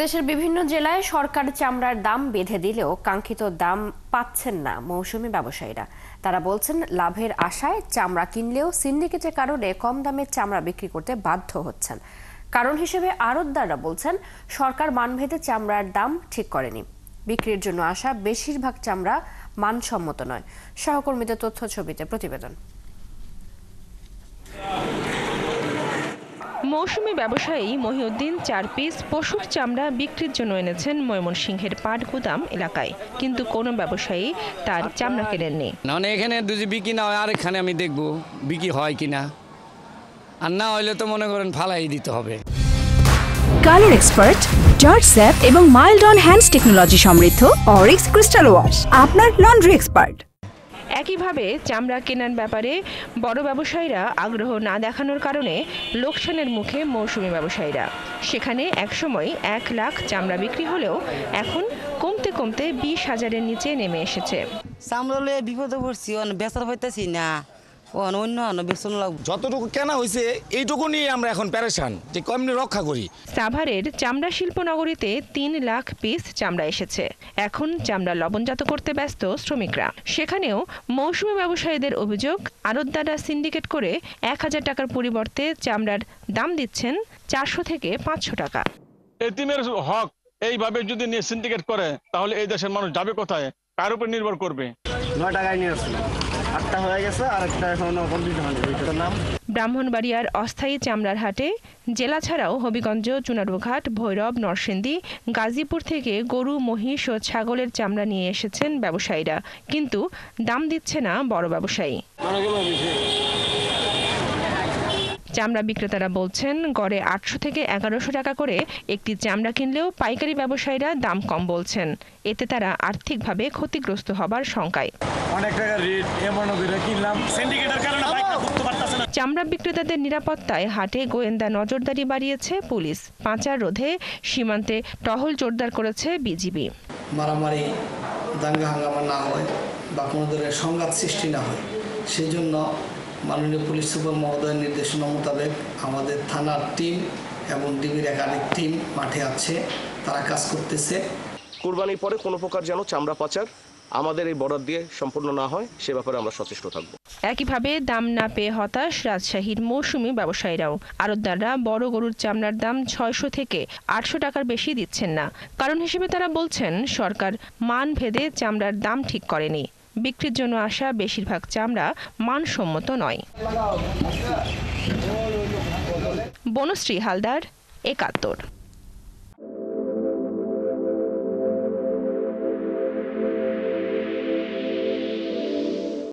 দেশের বিভিন্ন জেলায় সরকার চামড়ার দাম বেঁধে দিলেও কাঙ্ক্ষিত দাম পাচ্ছেন না মৌসুমী ব্যবসায়ীরা। তারা বলছেন লাভের আশায় চামড়া কিনলেও সিন্ডিকেটের কারণে কম দামে চামড়া বিক্রি করতে বাধ্য হচ্ছেন। কারণ হিসেবে আড়তদাররা বলছেন সরকার মানভেদে চামড়ার দাম ঠিক করেনি। বিক্রির জন্য আসা বেশিরভাগ চামড়া মানসম্মত নয়। সহকর্মীদের তথ্য ছবিতে প্রতিবেদন। মৌসুমী ব্যবসায়ী মহিউদ্দিন 4 পিস পশুর চামড়া বিক্রির জন্য এনেছেন ময়মনসিংহের পাটগুদাম এলাকায়, কিন্তু কোনো ব্যবসায়ী তার চামড়া কেনেননি। মানে এখানে যদি বিক্রি না হয় আরেকখানে আমি দেখবো বিক্রি হয় কিনা, আর না হলে তো মনে করেন ফালাই দিতে হবে। কালার এক্সপার্ট, জর্জ স্যাপ এবং মাইল্ড অন হ্যান্ডস টেকনোলজি সমৃদ্ধ অরিক্স ক্রিস্টাল ওয়াশ আপনার লন্ড্রি এক্সপার্ট। একইভাবে চামড়া কেনার ব্যাপারে বড় ব্যবসায়ীরা আগ্রহ না দেখানোর কারণে লোকসানের মুখে মৌসুমী ব্যবসায়ীরা। সেখানে একসময় 1 লাখ চামড়া বিক্রি হলেও এখন কমতে কমতে 20,000-এর নিচে নেমে এসেছে। চামড়া বিপদে পড়ছি, বেচার পাইতেছি না, অন্য বেচন লাগবে। যতটুকু কেনা হয়েছে এইটুকু নিয়ে আমরা এখন প্যারেশান যে কেমনি রক্ষা করি। সাভারের চামড়া শিল্প নগরীতে 3 লাখ পিস চামড়া এসেছে। এখন চামড়া লবণজাত করতে ব্যস্ত শ্রমিকরা। সেখানেও মৌসুমী ব্যবসায়ীদের অভিযোগ, আড়তদাররা সিন্ডিকেট করে 1,000 টাকার পরিবর্তে চামড়ার দাম দিচ্ছেন 400 থেকে 500 টাকা। এতিমের হক এইভাবে যদি নিয়ে সিন্ডিকেট করে তাহলে এই দেশের মানুষ যাবে কোথায়, কার উপর নির্ভর করবে? 9 টাকায় নিয়ে আসছিল, 8টা হয়ে গেছে, আর একটা এখনো কমপ্লিট হয়নি। এটার নাম ব্রাহ্মণবাড়িয়ার অস্থায়ী চামড়ার হাটে জেলা ছাড়াও হবিগঞ্জ, চুনারুঘাট, ভৈরব, নরসিংদী, গাজীপুর থেকে গরু, মহিষ ও ছাগলের চামড়া নিয়ে এসেছেন ব্যবসায়ীরা, কিন্তু দাম দিচ্ছে না বড় ব্যবসায়ী। চামড়া বিক্রেতারা বলছেন গড়ে 800 থেকে 1100 টাকা করে একটি চামড়া কিনলেও পাইকারি ব্যবসায়ীরা দাম কম বলছেন। এতে তারা আর্থিকভাবে ক্ষতিগ্রস্ত হবার শঙ্কায়। অনেক টাকা রেট এমন করে কিনলাম, সিন্ডিকেটের কারণে বাইকটা করতে পারতাছে না। চামড়া বিক্রেতাদের নিরাপত্তায় হাটে গোয়েন্দা নজরদারি বাড়িয়েছে পুলিশ। পাচার রোধে সীমান্তে টহল জোরদার করেছে বিজিবি। মারামারি, দাঙ্গা হাঙ্গামা না হয় বা কোনো ধরনের সংঘাত সৃষ্টি না হয়, সেই জন্য মাননীয় পুলিশ সুপার মহোদয়ের নির্দেশনা মোতাবেক আমাদের থানার টিম এবং ডিবির একাধিক টিম মাঠে আছে, তারা কাজ করতেছে। কুরবানির পরে কোনো প্রকার যেন চামড়া পাচার আমাদের এই বর্ডার দিয়ে সম্পূর্ণ না হয়, সে ব্যাপারে আমরা সচেষ্ট থাকব। একইভাবে দাম না পেয়ে হতাশ রাজশাহীর মৌসুমী ব্যবসায়ীরাও। আড়তদাররা বড় গরুর চামড়ার দাম 600 থেকে 800 টাকার বেশি দিচ্ছেন না। কারণ হিসেবে তারা বলছেন সরকার মান ভেদে চামড়ার দাম ঠিক করেনি। বিক্রির জন্য আসা বেশিরভাগ চামড়া মানসম্মত নয়। বনশ্রী হালদার, 71।